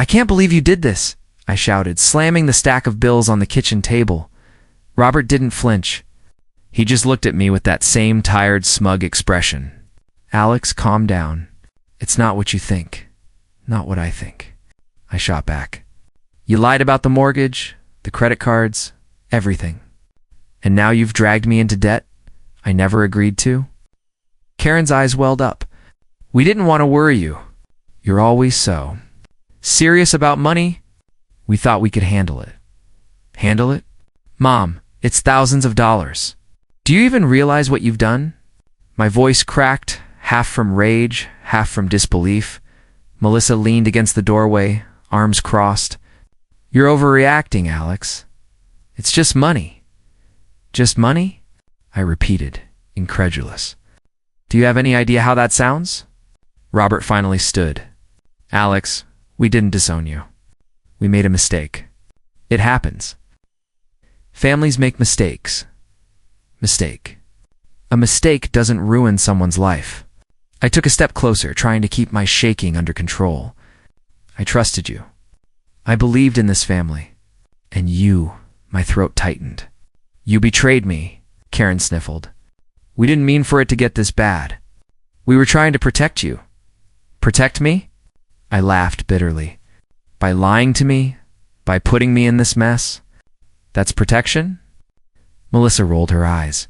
can't believe you did this, I shouted, slamming the stack of bills on the kitchen table. Robert didn't flinch. He just looked at me with that same tired, smug expression. Alex, calm down. It's not what you think. Not what I think. I shot back. You lied about the mortgage, the credit cards, everything. And now you've dragged me into debt I never agreed to? Karen's eyes welled up. We didn't want to worry you. You're always so serious about money. We thought we could handle it. Handle it? Mom, it's thousands of dollars. Do you even realize what you've done? My voice cracked, half from rage, half from disbelief. Melissa leaned against the doorway, arms crossed. You're overreacting, Alex. It's just money. Just money? I repeated, incredulous. Do you have any idea how that sounds? Robert finally stood. Alex, we didn't disown you. We made a mistake. It happens. Families make mistakes. Mistake. A mistake doesn't ruin someone's life. I took a step closer, trying to keep my shaking under control. I trusted you. I believed in this family. And you, my throat tightened. You betrayed me, Karen sniffled. We didn't mean for it to get this bad. We were trying to protect you. Protect me? I laughed bitterly. By lying to me? By putting me in this mess? That's protection? Melissa rolled her eyes.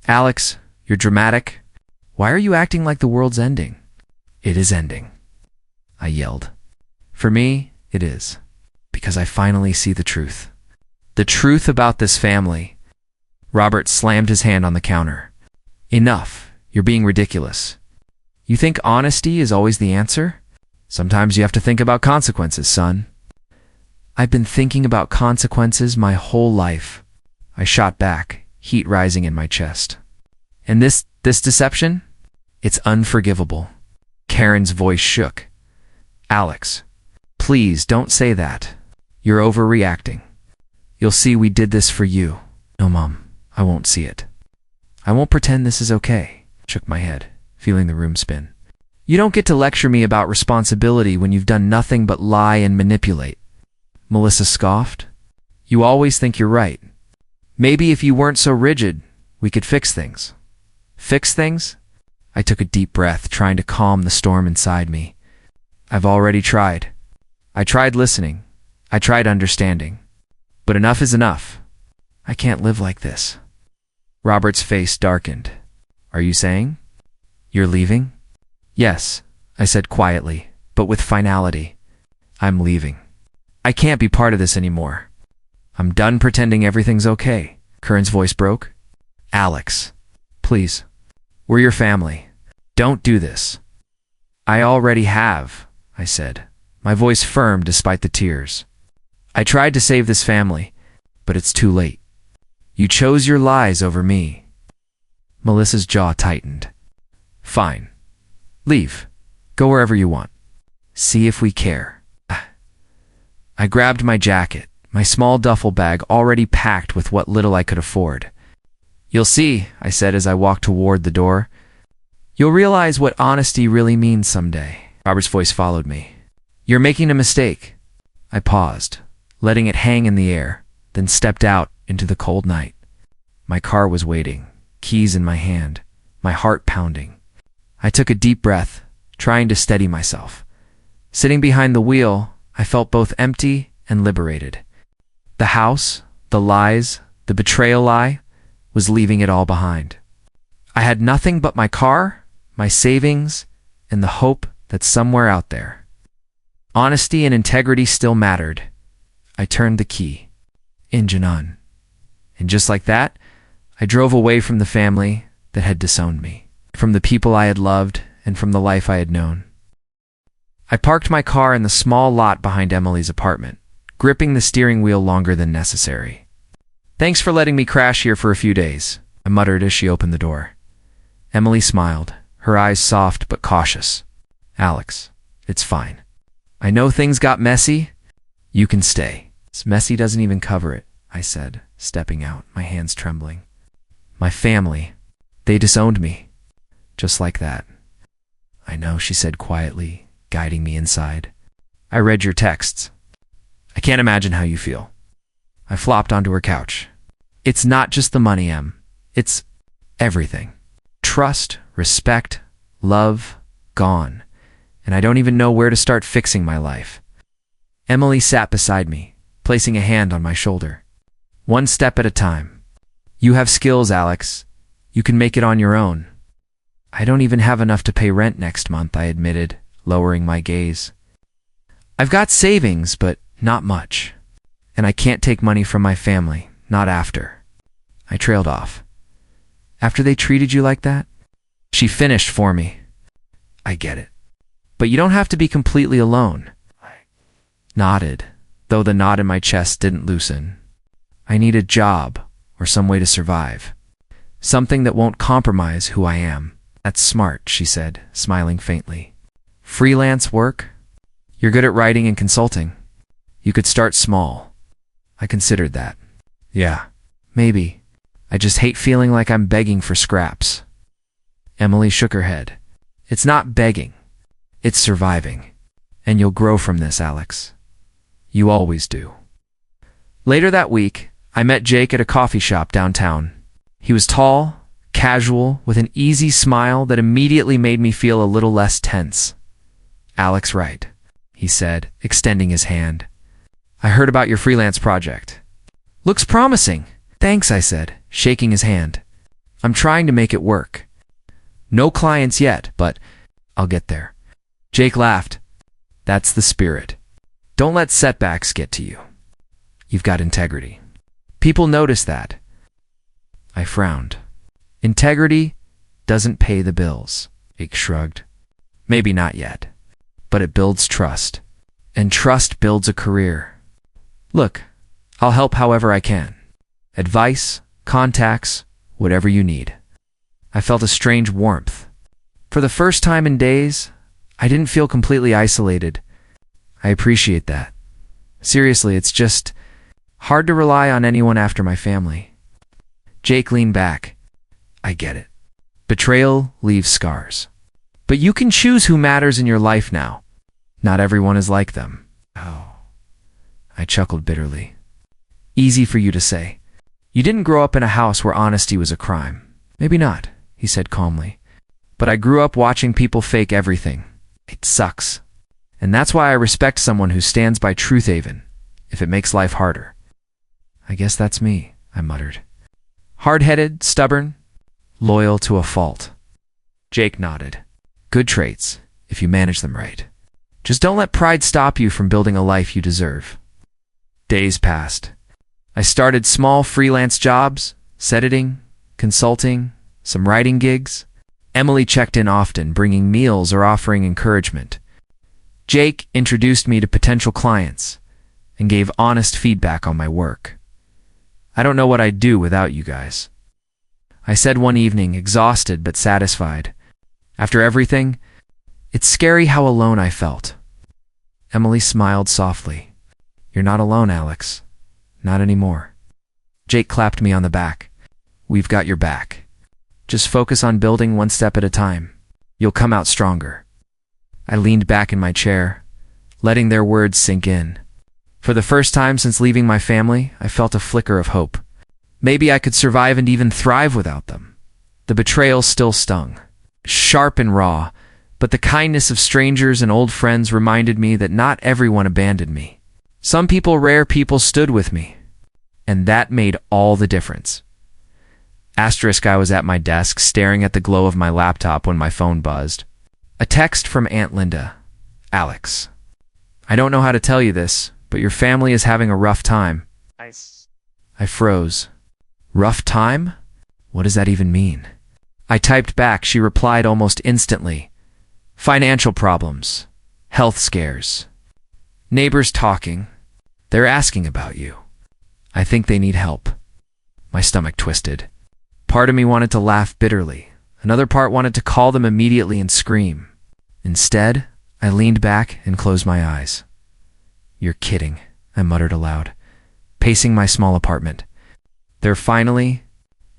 Alex, you're dramatic. Why are you acting like the world's ending? It is ending, I yelled. For me, it is. Because I finally see the truth. The truth about this family. Robert slammed his hand on the counter. Enough. You're being ridiculous. You think honesty is always the answer? Sometimes you have to think about consequences, son. I've been thinking about consequences my whole life. I shot back, heat rising in my chest. And this deception? It's unforgivable. Karen's voice shook. Alex, please don't say that. You're overreacting. You'll see we did this for you. No, Mom, I won't see it. I won't pretend this is okay. Shook my head, feeling the room spin. You don't get to lecture me about responsibility when you've done nothing but lie and manipulate. Melissa scoffed. You always think you're right. Maybe if you weren't so rigid, we could fix things. Fix things? I took a deep breath, trying to calm the storm inside me. I've already tried. I tried listening. I tried understanding. But enough is enough. I can't live like this. Robert's face darkened. Are you saying? You're leaving? Yes, I said quietly, but with finality. I'm leaving. I can't be part of this anymore. I'm done pretending everything's okay. Karen's voice broke. Alex, please. We're your family. Don't do this. I already have, I said, my voice firm despite the tears. I tried to save this family, but it's too late. You chose your lies over me. Melissa's jaw tightened. Fine. Leave. Go wherever you want. See if we care. I grabbed my jacket, my small duffel bag already packed with what little I could afford. You'll see, I said as I walked toward the door. You'll realize what honesty really means someday. Robert's voice followed me. You're making a mistake. I paused, letting it hang in the air, then stepped out into the cold night. My car was waiting, keys in my hand, my heart pounding. I took a deep breath, trying to steady myself. Sitting behind the wheel, I felt both empty and liberated. The house, the lies, the betrayal lie, was leaving it all behind. I had nothing but my car, my savings, and the hope that somewhere out there, honesty and integrity still mattered. I turned the key. Engine on. And just like that, I drove away from the family that had disowned me, from the people I had loved, and from the life I had known. I parked my car in the small lot behind Emily's apartment, gripping the steering wheel longer than necessary. Thanks for letting me crash here for a few days, I muttered as she opened the door. Emily smiled, her eyes soft but cautious. Alex, it's fine. I know things got messy. You can stay. This messy doesn't even cover it, I said, stepping out, my hands trembling. My family, they disowned me. Just like that. I know, she said quietly, guiding me inside. I read your texts. I can't imagine how you feel. I flopped onto her couch. It's not just the money, Em. It's everything. Trust, respect, love, gone. And I don't even know where to start fixing my life. Emily sat beside me, placing a hand on my shoulder. One step at a time. You have skills, Alex. You can make it on your own. I don't even have enough to pay rent next month, I admitted, lowering my gaze. I've got savings, but not much. And I can't take money from my family, not after. I trailed off. After they treated you like that? She finished for me. I get it. But you don't have to be completely alone. I nodded, though the knot in my chest didn't loosen. I need a job, or some way to survive. Something that won't compromise who I am. That's smart, she said, smiling faintly. Freelance work? You're good at writing and consulting. You could start small. I considered that. Yeah, maybe. I just hate feeling like I'm begging for scraps. Emily shook her head. It's not begging. It's surviving. And you'll grow from this, Alex. You always do. Later that week, I met Jake at a coffee shop downtown. He was tall, casual, with an easy smile that immediately made me feel a little less tense. Alex Wright, he said, extending his hand. I heard about your freelance project. Looks promising. Thanks, I said, shaking his hand. I'm trying to make it work. No clients yet, but I'll get there. Jake laughed. That's the spirit. Don't let setbacks get to you. You've got integrity. People notice that. I frowned. Integrity doesn't pay the bills, Jake shrugged. Maybe not yet, but it builds trust. And trust builds a career. Look, I'll help however I can. Advice, contacts, whatever you need. I felt a strange warmth. For the first time in days, I didn't feel completely isolated. I appreciate that. Seriously, it's just hard to rely on anyone after my family. Jake leaned back. I get it. Betrayal leaves scars. But you can choose who matters in your life now. Not everyone is like them. Oh. I chuckled bitterly. Easy for you to say. You didn't grow up in a house where honesty was a crime. Maybe not, he said calmly. But I grew up watching people fake everything. It sucks. And that's why I respect someone who stands by truth even, if it makes life harder. I guess that's me, I muttered. Hard-headed, stubborn, loyal to a fault. Jake nodded. Good traits, if you manage them right. Just don't let pride stop you from building a life you deserve. Days passed. I started small freelance jobs, editing, consulting, some writing gigs. Emily checked in often, bringing meals or offering encouragement. Jake introduced me to potential clients and gave honest feedback on my work. I don't know what I'd do without you guys. I said one evening, exhausted but satisfied. After everything, it's scary how alone I felt. Emily smiled softly. You're not alone, Alex. Not anymore. Jake clapped me on the back. We've got your back. Just focus on building one step at a time. You'll come out stronger. I leaned back in my chair, letting their words sink in. For the first time since leaving my family, I felt a flicker of hope. Maybe I could survive and even thrive without them. The betrayal still stung, sharp and raw, but the kindness of strangers and old friends reminded me that not everyone abandoned me. Some people, rare people, stood with me, and that made all the difference. Asterisk, I was at my desk, staring at the glow of my laptop when my phone buzzed. A text from Aunt Linda. Alex. I don't know how to tell you this, but your family is having a rough time. I froze. Rough time? What does that even mean? I typed back. She replied almost instantly. Financial problems. Health scares. Neighbors talking. They're asking about you. I think they need help. My stomach twisted. Part of me wanted to laugh bitterly. Another part wanted to call them immediately and scream. Instead, I leaned back and closed my eyes. You're kidding, I muttered aloud, pacing my small apartment. They're finally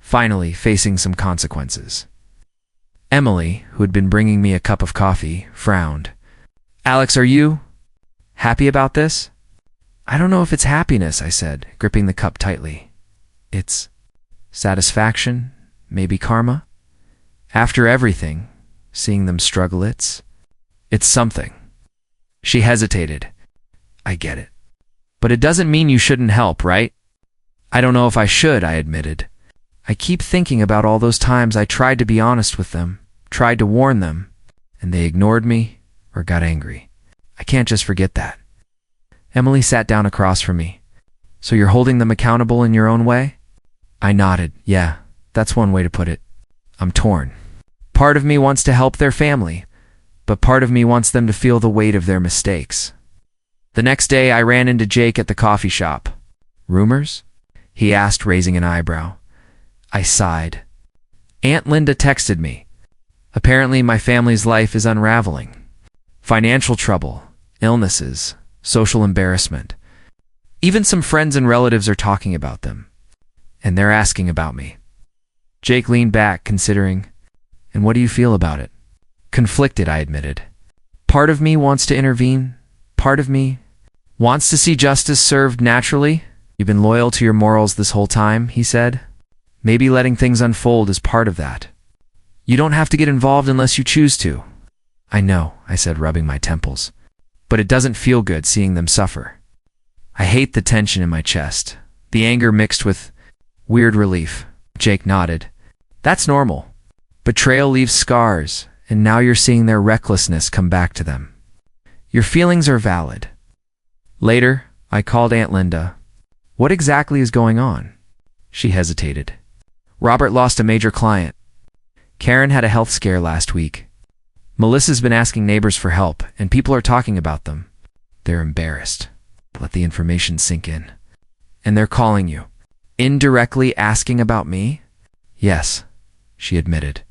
facing some consequences. Emily, who had been bringing me a cup of coffee, frowned. Alex, are you? Happy about this? I don't know if it's happiness, I said, gripping the cup tightly. It's satisfaction, maybe karma. After everything, seeing them struggle, it's something. She hesitated. I get it. But it doesn't mean you shouldn't help, right? I don't know if I should, I admitted. I keep thinking about all those times I tried to be honest with them, tried to warn them, and they ignored me or got angry. I can't just forget that. Emily sat down across from me. So you're holding them accountable in your own way? I nodded. Yeah, that's one way to put it. I'm torn. Part of me wants to help their family, but part of me wants them to feel the weight of their mistakes. The next day, I ran into Jake at the coffee shop. Rumors? He asked, raising an eyebrow. I sighed. Aunt Linda texted me. Apparently, my family's life is unraveling. Financial trouble, illnesses, social embarrassment. Even some friends and relatives are talking about them. And they're asking about me. Jake leaned back, considering. And what do you feel about it? Conflicted, I admitted. Part of me wants to intervene. Part of me wants to see justice served naturally. You've been loyal to your morals this whole time, he said. Maybe letting things unfold is part of that. You don't have to get involved unless you choose to. I know, I said, rubbing my temples. But it doesn't feel good seeing them suffer. I hate the tension in my chest, the anger mixed with weird relief. Jake nodded. That's normal. Betrayal leaves scars, and now you're seeing their recklessness come back to them. Your feelings are valid. Later, I called Aunt Linda. What exactly is going on? She hesitated. Robert lost a major client. Karen had a health scare last week. Melissa's been asking neighbors for help, and people are talking about them. They're embarrassed. Let the information sink in. And they're calling you. Indirectly asking about me? Yes, she admitted.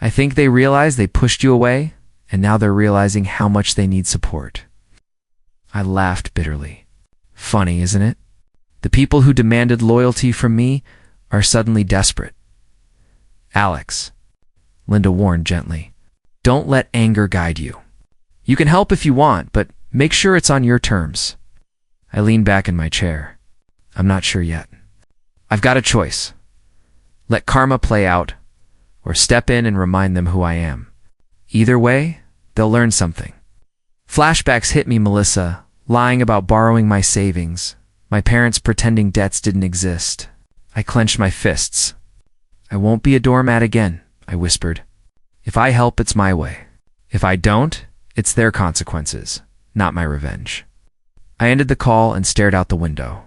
I think they realize they pushed you away, and now they're realizing how much they need support. I laughed bitterly. Funny, isn't it? The people who demanded loyalty from me are suddenly desperate. Alex, Linda warned gently. Don't let anger guide you. You can help if you want, but make sure it's on your terms. I leaned back in my chair. I'm not sure yet. I've got a choice. Let karma play out, or step in and remind them who I am. Either way, they'll learn something. Flashbacks hit me, Melissa, lying about borrowing my savings, my parents pretending debts didn't exist. I clenched my fists. I won't be a doormat again, I whispered. If I help, it's my way. If I don't, it's their consequences, not my revenge. I ended the call and stared out the window.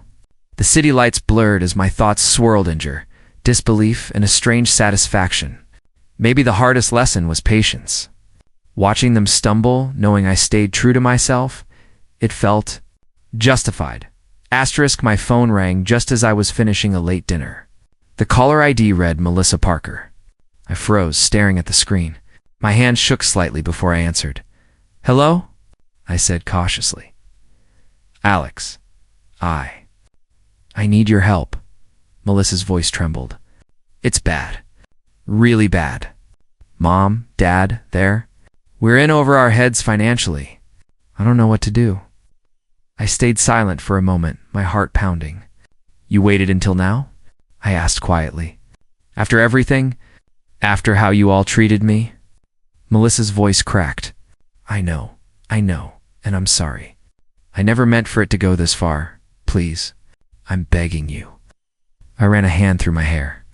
The city lights blurred as my thoughts swirled in disbelief and a strange satisfaction. Maybe the hardest lesson was patience. Watching them stumble, knowing I stayed true to myself, it felt justified. Asterisk, my phone rang just as I was finishing a late dinner. The caller ID read Melissa Parker. I froze, staring at the screen. My hand shook slightly before I answered. Hello? I said cautiously. Alex, I need your help. Melissa's voice trembled. It's bad. Really bad. Mom, Dad, there. We're in over our heads financially. I don't know what to do. I stayed silent for a moment, my heart pounding. You waited until now? I asked quietly. After everything? After how you all treated me? Melissa's voice cracked. I know, and I'm sorry. I never meant for it to go this far. Please, I'm begging you. I ran a hand through my hair.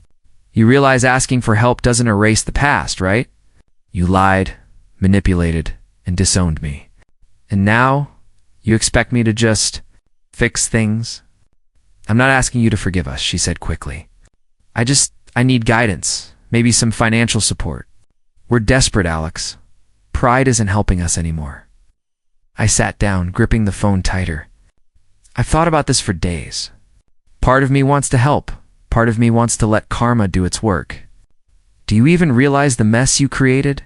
You realize asking for help doesn't erase the past, right? You lied, manipulated, and disowned me. And now, you expect me to just fix things? I'm not asking you to forgive us, she said quickly. I need guidance, maybe some financial support. We're desperate, Alex. Pride isn't helping us anymore. I sat down, gripping the phone tighter. I've thought about this for days. Part of me wants to help. Part of me wants to let karma do its work. Do you even realize the mess you created?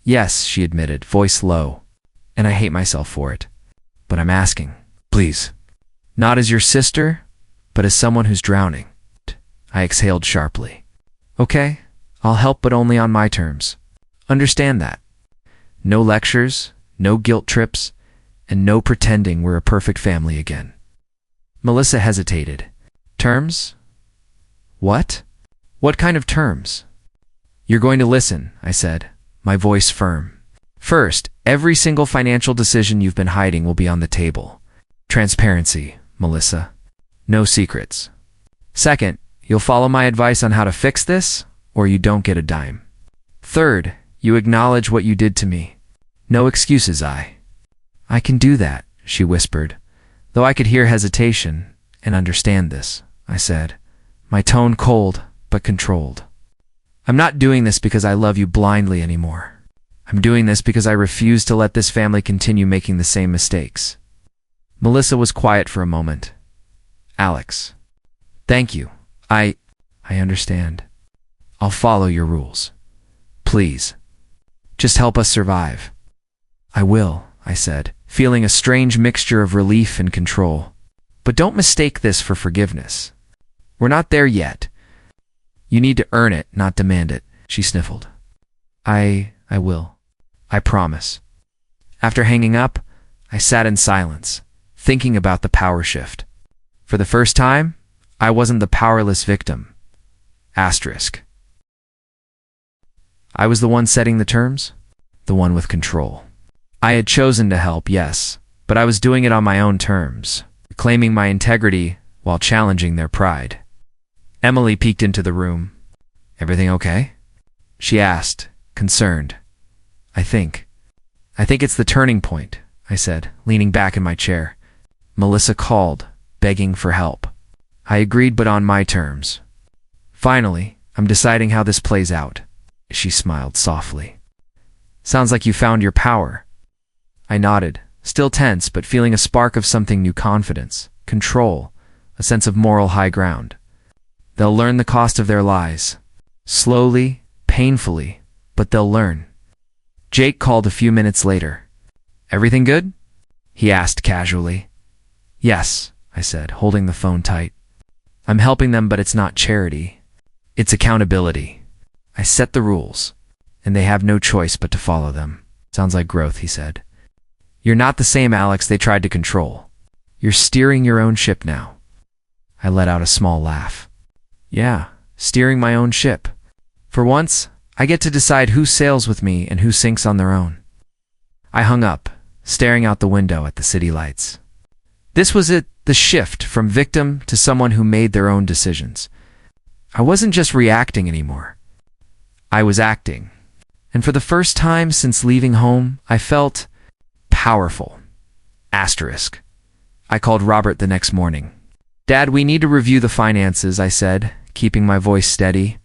Yes, she admitted, voice low. And I hate myself for it. But I'm asking, please. Not as your sister, but as someone who's drowning. I exhaled sharply. Okay, I'll help, but only on my terms. Understand that. No lectures, no guilt trips, and no pretending we're a perfect family again. Melissa hesitated. Terms? What? What kind of terms? You're going to listen, I said, my voice firm. First, every single financial decision you've been hiding will be on the table. Transparency, Melissa. No secrets. Second, you'll follow my advice on how to fix this, or you don't get a dime. Third, you acknowledge what you did to me. No excuses, I can do that, she whispered, though I could hear hesitation and understand this, I said, my tone cold but controlled. I'm not doing this because I love you blindly anymore. I'm doing this because I refuse to let this family continue making the same mistakes. Melissa was quiet for a moment. Alex. Thank you. I understand. I'll follow your rules. Please. Just help us survive. I will, I said, feeling a strange mixture of relief and control. But don't mistake this for forgiveness. We're not there yet. You need to earn it, not demand it, she sniffled. I will. I promise. After hanging up, I sat in silence, thinking about the power shift. For the first time, I wasn't the powerless victim. Asterisk. I was the one setting the terms, the one with control. I had chosen to help, yes, but I was doing it on my own terms, claiming my integrity while challenging their pride. Emily peeked into the room. Everything okay? She asked, concerned. I think it's the turning point, I said, leaning back in my chair. Melissa called, begging for help. I agreed, but on my terms. Finally, I'm deciding how this plays out. She smiled softly. Sounds like you found your power. I nodded, still tense, but feeling a spark of something new: confidence, control, a sense of moral high ground. They'll learn the cost of their lies. Slowly, painfully, but they'll learn. Jake called a few minutes later. Everything good? He asked casually. Yes, I said, holding the phone tight. I'm helping them, but it's not charity. It's accountability. I set the rules, and they have no choice but to follow them. Sounds like growth, he said. You're not the same Alex they tried to control. You're steering your own ship now. I let out a small laugh. Yeah, steering my own ship. For once, I get to decide who sails with me and who sinks on their own. I hung up, staring out the window at the city lights. This was it, the shift from victim to someone who made their own decisions. I wasn't just reacting anymore. I was acting. And for the first time since leaving home, I felt powerful. Asterisk. I called Robert the next morning. Dad, we need to review the finances, I said, keeping my voice steady.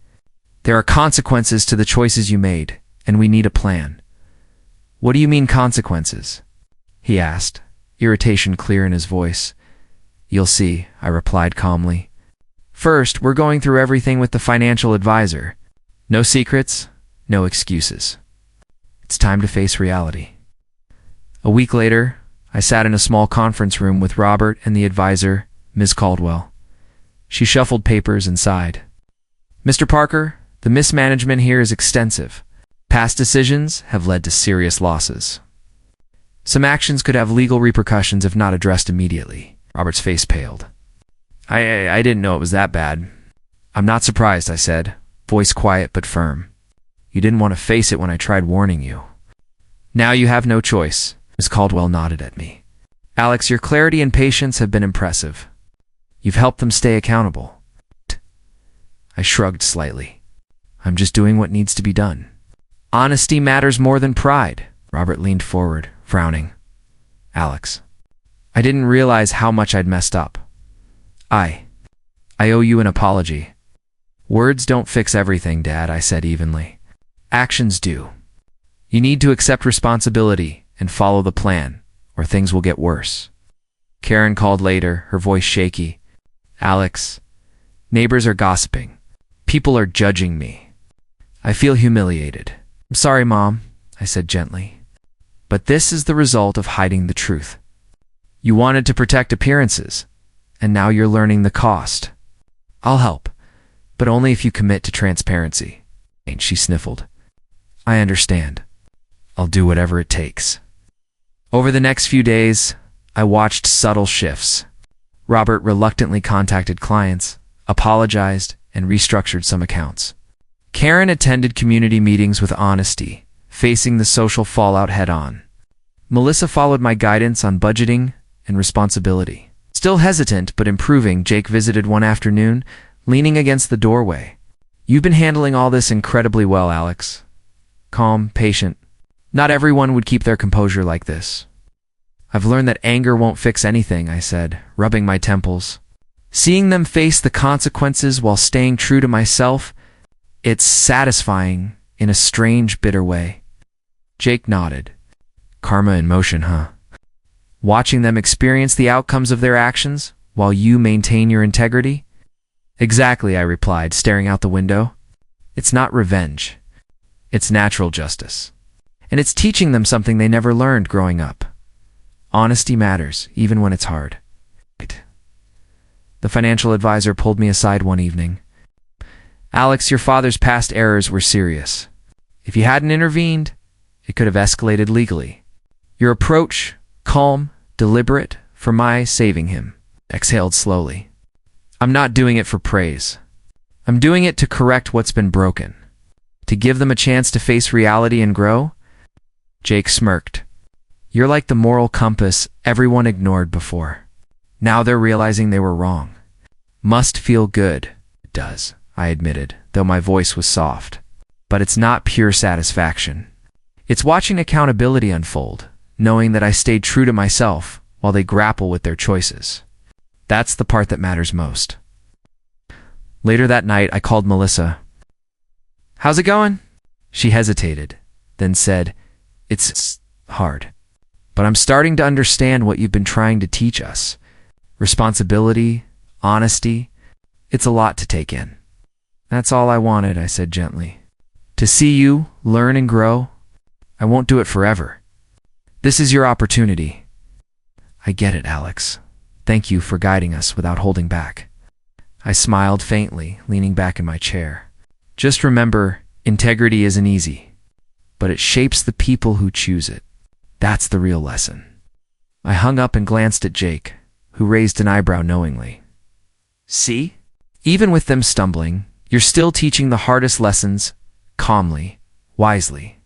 There are consequences to the choices you made, and we need a plan. What do you mean consequences? He asked, irritation clear in his voice. You'll see, I replied calmly. First, we're going through everything with the financial advisor. No secrets, no excuses. It's time to face reality. A week later, I sat in a small conference room with Robert and the advisor, Ms. Caldwell. She shuffled papers and sighed. Mr. Parker, the mismanagement here is extensive. Past decisions have led to serious losses. Some actions could have legal repercussions if not addressed immediately. Robert's face paled. I didn't know it was that bad. I'm not surprised, I said, voice quiet but firm. You didn't want to face it when I tried warning you. Now you have no choice. Ms. Caldwell nodded at me. Alex, your clarity and patience have been impressive. You've helped them stay accountable. I shrugged slightly. I'm just doing what needs to be done. Honesty matters more than pride. Robert leaned forward, frowning. Alex, I didn't realize how much I'd messed up. I owe you an apology. Words don't fix everything, Dad, I said evenly. Actions do. You need to accept responsibility and follow the plan, or things will get worse. Karen called later, her voice shaky. Alex, neighbors are gossiping. People are judging me. I feel humiliated. I'm sorry, Mom, I said gently. But this is the result of hiding the truth. You wanted to protect appearances, and now you're learning the cost. I'll help, but only if you commit to transparency. She sniffled. I understand. I'll do whatever it takes. Over the next few days, I watched subtle shifts. Robert reluctantly contacted clients, apologized, and restructured some accounts. Karen attended community meetings with honesty, facing the social fallout head-on. Melissa followed my guidance on budgeting and responsibility. Still hesitant but improving, Jake visited one afternoon, leaning against the doorway. "You've been handling all this incredibly well, Alex. Calm, patient. Not everyone would keep their composure like this." "I've learned that anger won't fix anything," I said, rubbing my temples. "Seeing them face the consequences while staying true to myself, it's satisfying in a strange, bitter way." Jake nodded. "Karma in motion, huh? Watching them experience the outcomes of their actions while you maintain your integrity?" "Exactly," I replied, staring out the window. "It's not revenge. It's natural justice. And it's teaching them something they never learned growing up. Honesty matters, even when it's hard." The financial advisor pulled me aside one evening. "Alex, your father's past errors were serious. If you hadn't intervened, it could have escalated legally. Your approach, calm, deliberate, for my saving him." Exhaled slowly. "I'm not doing it for praise. I'm doing it to correct what's been broken. To give them a chance to face reality and grow." Jake smirked. "You're like the moral compass everyone ignored before. Now they're realizing they were wrong. Must feel good." "It does," I admitted, though my voice was soft. "But it's not pure satisfaction. It's watching accountability unfold, knowing that I stayed true to myself while they grapple with their choices. That's the part that matters most." Later that night, I called Melissa. "How's it going?" She hesitated, then said, "It's hard. But I'm starting to understand what you've been trying to teach us. Responsibility, honesty. It's a lot to take in." "That's all I wanted," I said gently. "To see you learn and grow. I won't do it forever. This is your opportunity." "I get it, Alex. Thank you for guiding us without holding back." I smiled faintly, leaning back in my chair. "Just remember, integrity isn't easy, but it shapes the people who choose it. That's the real lesson." I hung up and glanced at Jake, who raised an eyebrow knowingly. "See? Even with them stumbling, you're still teaching the hardest lessons, calmly, wisely."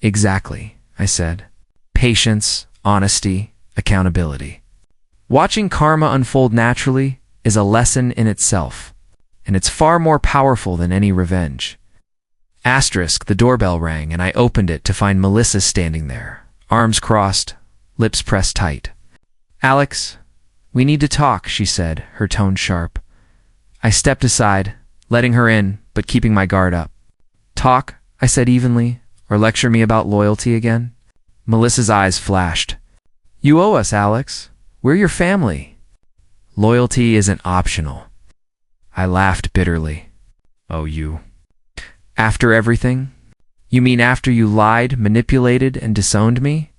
"Exactly," I said. "Patience, honesty, accountability. Watching karma unfold naturally is a lesson in itself, and it's far more powerful than any revenge." The doorbell rang, and I opened it to find Melissa standing there, arms crossed, lips pressed tight. "Alex, we need to talk," she said, her tone sharp. I stepped aside, letting her in, but keeping my guard up. "Talk," I said evenly, "or lecture me about loyalty again?" Melissa's eyes flashed. "You owe us, Alex. We're your family." "Loyalty isn't optional." I laughed bitterly. "Oh, you? After everything? You mean after you lied, manipulated, and disowned me?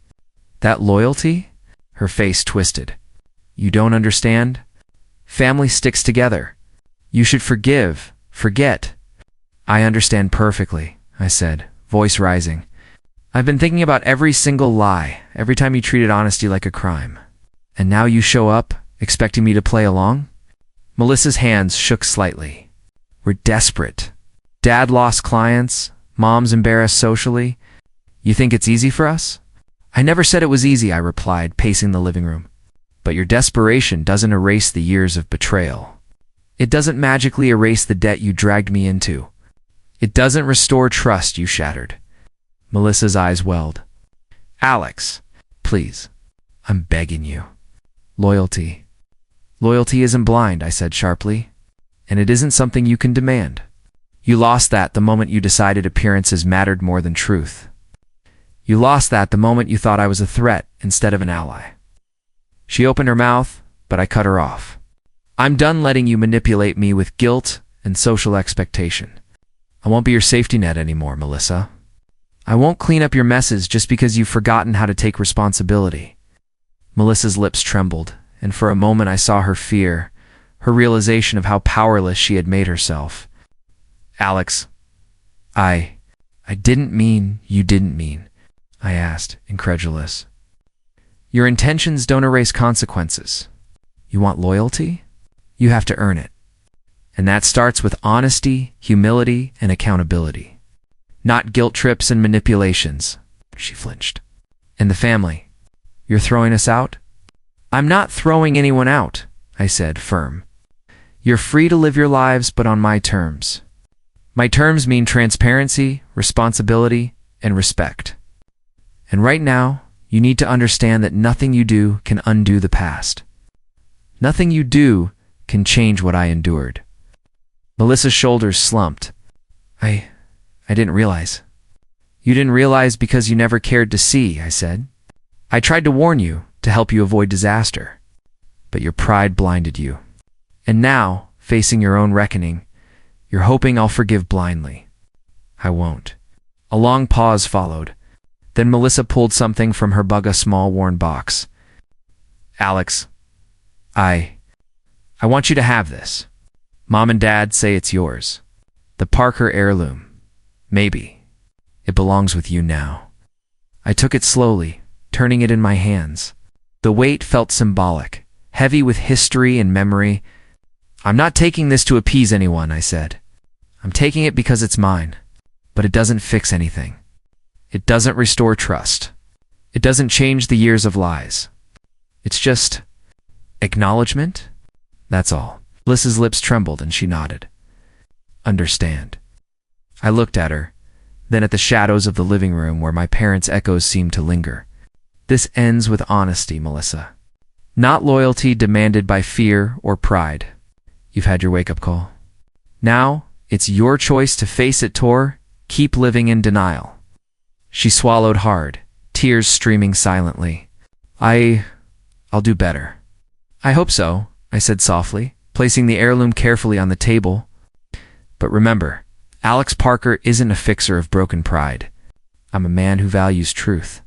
That loyalty?" Her face twisted. "You don't understand? Family sticks together. You should forgive, forget." "I understand perfectly," I said, voice rising. "I've been thinking about every single lie, every time you treated honesty like a crime. And now you show up, expecting me to play along?" Melissa's hands shook slightly. "We're desperate. Dad lost clients, mom's embarrassed socially. You think it's easy for us?" "I never said it was easy," I replied, pacing the living room. "But your desperation doesn't erase the years of betrayal. It doesn't magically erase the debt you dragged me into. It doesn't restore trust you shattered." Melissa's eyes welled. "Alex, please, I'm begging you. Loyalty. Loyalty isn't blind," I said sharply, "and it isn't something you can demand. You lost that the moment you decided appearances mattered more than truth. You lost that the moment you thought I was a threat instead of an ally." She opened her mouth, but I cut her off. "I'm done letting you manipulate me with guilt and social expectation. I won't be your safety net anymore, Melissa. I won't clean up your messes just because you've forgotten how to take responsibility." Melissa's lips trembled, and for a moment I saw her fear, her realization of how powerless she had made herself. "Alex, I didn't mean you didn't mean," I asked, incredulous. Your intentions don't erase consequences. You want loyalty? You have to earn it. And that starts with honesty, humility, and accountability. Not guilt trips and manipulations. She flinched. And the family. You're throwing us out? I'm not throwing anyone out, I said, firm. You're free to live your lives, but on my terms. My terms mean transparency, responsibility, and respect. And right now, you need to understand that nothing you do can undo the past. Nothing you do can change what I endured. Melissa's shoulders slumped. I didn't realize. You didn't realize because you never cared to see, I said. I tried to warn you, to help you avoid disaster. But your pride blinded you. And now, facing your own reckoning, you're hoping I'll forgive blindly. I won't. A long pause followed. Then Melissa pulled something from her small worn box. Alex, I want you to have this. Mom and Dad say it's yours. The Parker heirloom. Maybe. It belongs with you now. I took it slowly, turning it in my hands. The weight felt symbolic, heavy with history and memory. I'm not taking this to appease anyone, I said. I'm taking it because it's mine. But it doesn't fix anything. It doesn't restore trust. It doesn't change the years of lies. It's just acknowledgement? That's all. Melissa's lips trembled and she nodded. Understand. I looked at her, then at the shadows of the living room where my parents' echoes seemed to linger. This ends with honesty, Melissa. Not loyalty demanded by fear or pride. You've had your wake-up call. Now, it's your choice to face it, Tor. Keep living in denial. She swallowed hard, tears streaming silently. I'll do better. I hope so, I said softly, placing the heirloom carefully on the table. But remember, Alex Parker isn't a fixer of broken pride. I'm a man who values truth.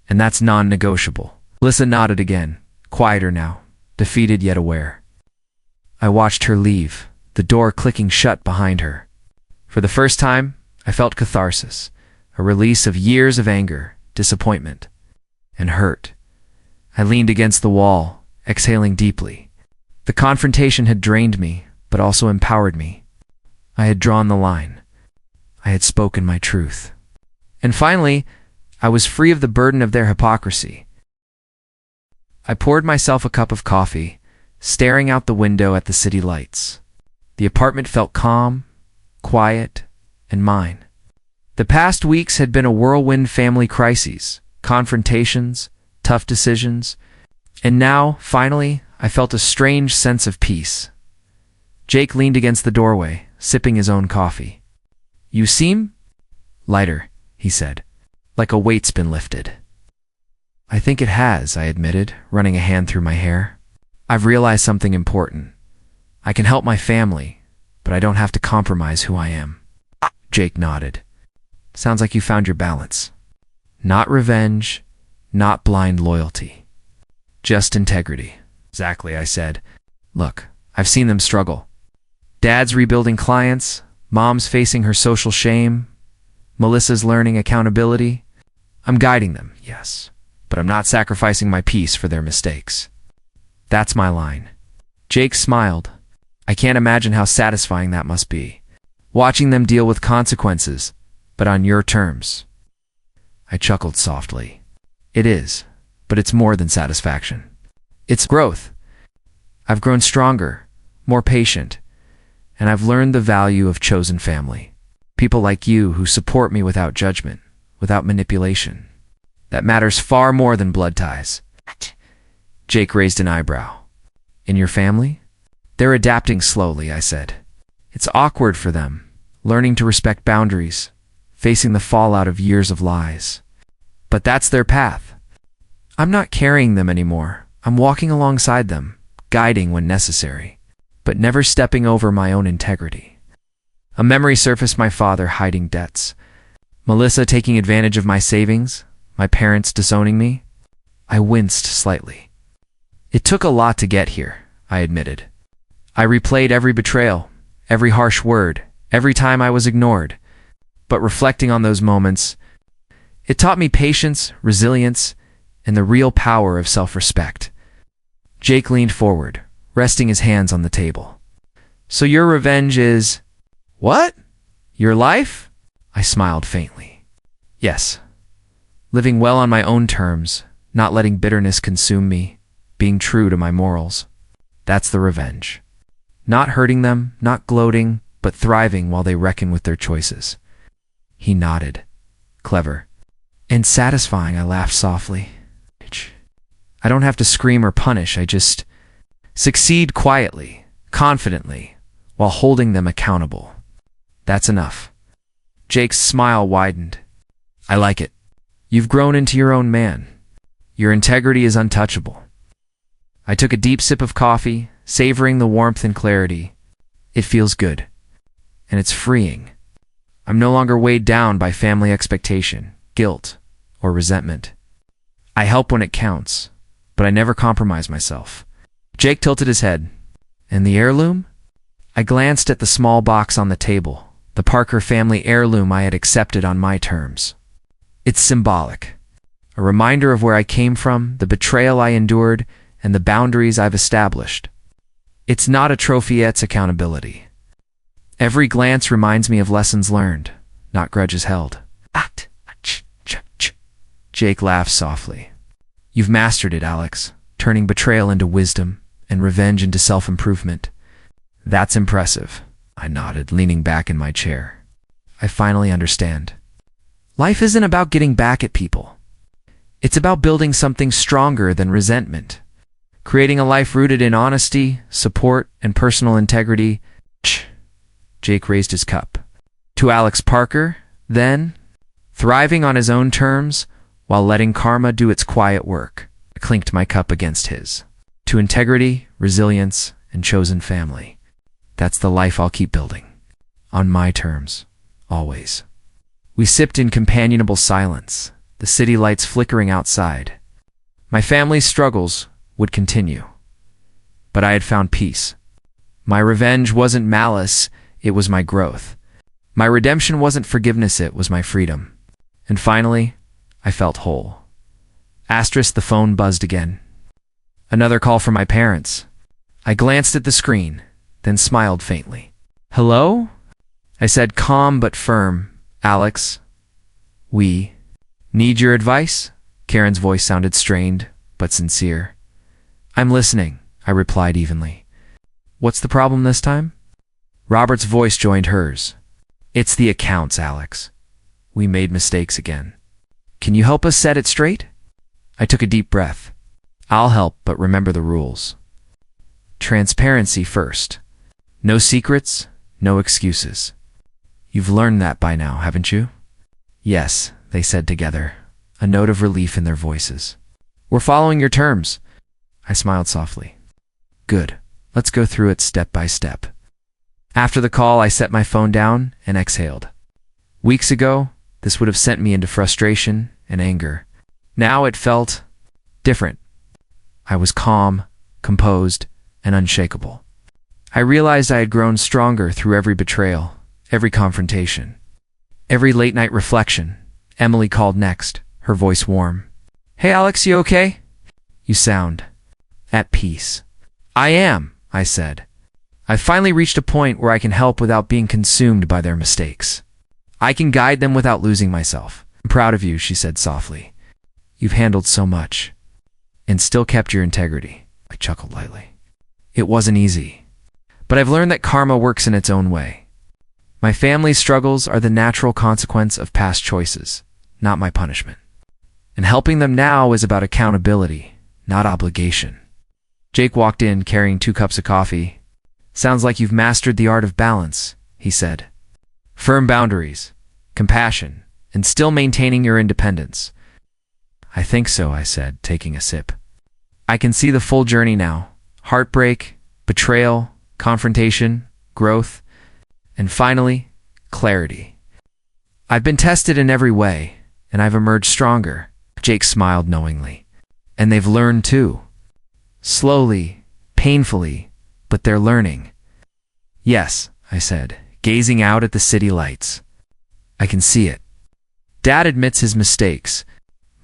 And that's non-negotiable. Melissa nodded again, quieter now, defeated yet aware. I watched her leave, the door clicking shut behind her. For the first time, I felt catharsis, a release of years of anger, disappointment, and hurt. I leaned against the wall, exhaling deeply. The confrontation had drained me, but also empowered me. I had drawn the line. I had spoken my truth. And finally, I was free of the burden of their hypocrisy. I poured myself a cup of coffee, staring out the window at the city lights. The apartment felt calm, quiet, and mine. The past weeks had been a whirlwind family crises, confrontations, tough decisions, and now, finally, I felt a strange sense of peace. Jake leaned against the doorway, sipping his own coffee. You seem lighter, he said, like a weight's been lifted. I think it has, I admitted, running a hand through my hair. I've realized something important. I can help my family, but I don't have to compromise who I am. Jake nodded. Sounds like you found your balance. Not revenge, not blind loyalty. Just integrity. Exactly, I said. Look, I've seen them struggle. Dad's rebuilding clients, Mom's facing her social shame, Melissa's learning accountability. I'm guiding them, yes, but I'm not sacrificing my peace for their mistakes. That's my line. Jake smiled. I can't imagine how satisfying that must be. Watching them deal with consequences, but on your terms. I chuckled softly. It is, but it's more than satisfaction. It's growth. I've grown stronger, more patient, and I've learned the value of chosen family. People like you who support me without judgment, without manipulation. That matters far more than blood ties. Jake raised an eyebrow. In your family? They're adapting slowly, I said. It's awkward for them, learning to respect boundaries, facing the fallout of years of lies. But that's their path. I'm not carrying them anymore. I'm walking alongside them, guiding when necessary, but never stepping over my own integrity. A memory surfaced: my father hiding debts, Melissa taking advantage of my savings, my parents disowning me. I winced slightly. It took a lot to get here, I admitted. I replayed every betrayal, every harsh word, every time I was ignored. But reflecting on those moments, it taught me patience, resilience, and the real power of self-respect. Jake leaned forward, resting his hands on the table. So your revenge is… What? Your life? I smiled faintly. Yes. Living well on my own terms, not letting bitterness consume me, being true to my morals. That's the revenge. Not hurting them, not gloating, but thriving while they reckon with their choices. He nodded. Clever. And satisfying, I laughed softly. I don't have to scream or punish, I just succeed quietly, confidently, while holding them accountable. That's enough. Jake's smile widened. I like it. You've grown into your own man. Your integrity is untouchable. I took a deep sip of coffee, savoring the warmth and clarity. It feels good. And it's freeing. I'm no longer weighed down by family expectation, guilt, or resentment. I help when it counts, but I never compromise myself. Jake tilted his head. And the heirloom? I glanced at the small box on the table, the Parker family heirloom I had accepted on my terms. It's symbolic. A reminder of where I came from, the betrayal I endured, and the boundaries I've established. It's not a trophy, it's accountability. Every glance reminds me of lessons learned, not grudges held. Jake laughed softly. You've mastered it, Alex, turning betrayal into wisdom and revenge into self-improvement. That's impressive, I nodded, leaning back in my chair. I finally understand. Life isn't about getting back at people. It's about building something stronger than resentment. Creating a life rooted in honesty, support, and personal integrity. Jake raised his cup. To Alex Parker, then, thriving on his own terms while letting karma do its quiet work. I clinked my cup against his. To integrity, resilience, and chosen family. That's the life I'll keep building. On my terms. Always. We sipped in companionable silence, the city lights flickering outside. My family's struggles would continue. But I had found peace. My revenge wasn't malice, it was my growth. My redemption wasn't forgiveness, it was my freedom. And finally, I felt whole. The phone buzzed again. Another call from my parents. I glanced at the screen, then smiled faintly. Hello? I said, calm but firm. Alex, we need your advice? Karen's voice sounded strained, but sincere. I'm listening, I replied evenly. What's the problem this time? Robert's voice joined hers. It's the accounts, Alex. We made mistakes again. Can you help us set it straight? I took a deep breath. I'll help, but remember the rules. Transparency first. No secrets, no excuses. You've learned that by now, haven't you? Yes, they said together, a note of relief in their voices. We're following your terms. I smiled softly. Good. Let's go through it step by step. After the call, I set my phone down and exhaled. Weeks ago, this would have sent me into frustration and anger. Now it felt different. I was calm, composed, and unshakable. I realized I had grown stronger through every betrayal, every confrontation, every late-night reflection. Emily called next, her voice warm. Hey Alex, you okay? You sound at peace. I am, I said. I've finally reached a point where I can help without being consumed by their mistakes. I can guide them without losing myself. I'm proud of you, she said softly. You've handled so much, and still kept your integrity. I chuckled lightly. It wasn't easy, but I've learned that karma works in its own way. My family's struggles are the natural consequence of past choices, not my punishment. And helping them now is about accountability, not obligation. Jake walked in carrying 2 cups of coffee. Sounds like you've mastered the art of balance, he said. Firm boundaries, compassion, and still maintaining your independence. I think so, I said, taking a sip. I can see the full journey now. Heartbreak, betrayal, confrontation, growth, and finally, clarity. I've been tested in every way, and I've emerged stronger. Jake smiled knowingly. And they've learned too. Slowly, painfully, but they're learning. Yes, I said, gazing out at the city lights. I can see it. Dad admits his mistakes.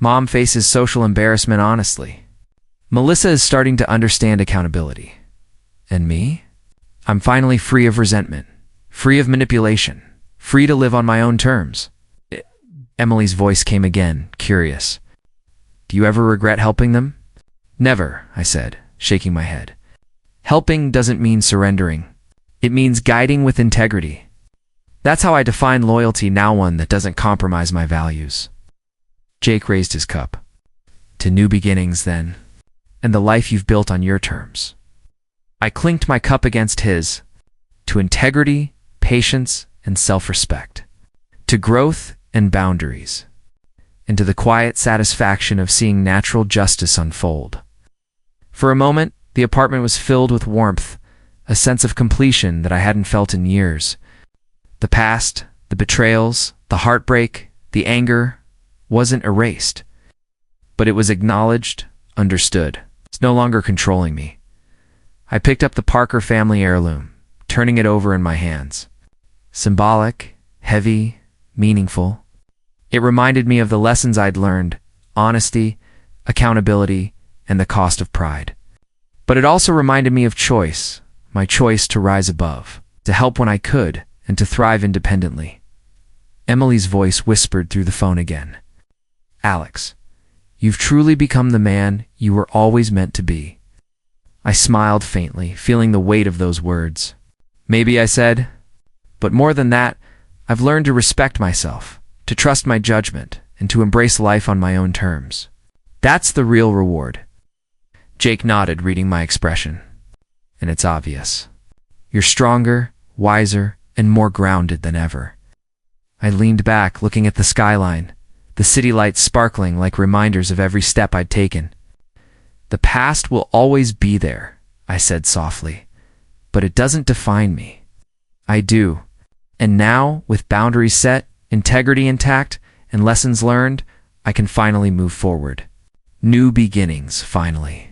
Mom faces social embarrassment honestly. Melissa is starting to understand accountability. And me? I'm finally free of resentment, free of manipulation, free to live on my own terms. Emily's voice came again, curious. Do you ever regret helping them? Never, I said, shaking my head. Helping doesn't mean surrendering. It means guiding with integrity. That's how I define loyalty, now one that doesn't compromise my values. Jake raised his cup. To new beginnings, then, and the life you've built on your terms. I clinked my cup against his. To integrity, patience, and self-respect. To growth and boundaries. And to the quiet satisfaction of seeing natural justice unfold. For a moment, the apartment was filled with warmth, a sense of completion that I hadn't felt in years. The past, the betrayals, the heartbreak, the anger wasn't erased. But it was acknowledged, understood. It's no longer controlling me. I picked up the Parker family heirloom, turning it over in my hands. Symbolic, heavy, meaningful. It reminded me of the lessons I'd learned, honesty, accountability, and the cost of pride. But it also reminded me of choice, my choice to rise above, to help when I could, and to thrive independently. Emily's voice whispered through the phone again. Alex, you've truly become the man you were always meant to be. I smiled faintly, feeling the weight of those words. Maybe, I said, but more than that, I've learned to respect myself, to trust my judgment, and to embrace life on my own terms. That's the real reward. Jake nodded, reading my expression. And it's obvious. You're stronger, wiser, and more grounded than ever. I leaned back, looking at the skyline, the city lights sparkling like reminders of every step I'd taken. The past will always be there, I said softly, but it doesn't define me. I do. And now, with boundaries set, integrity intact, and lessons learned, I can finally move forward. New beginnings, finally.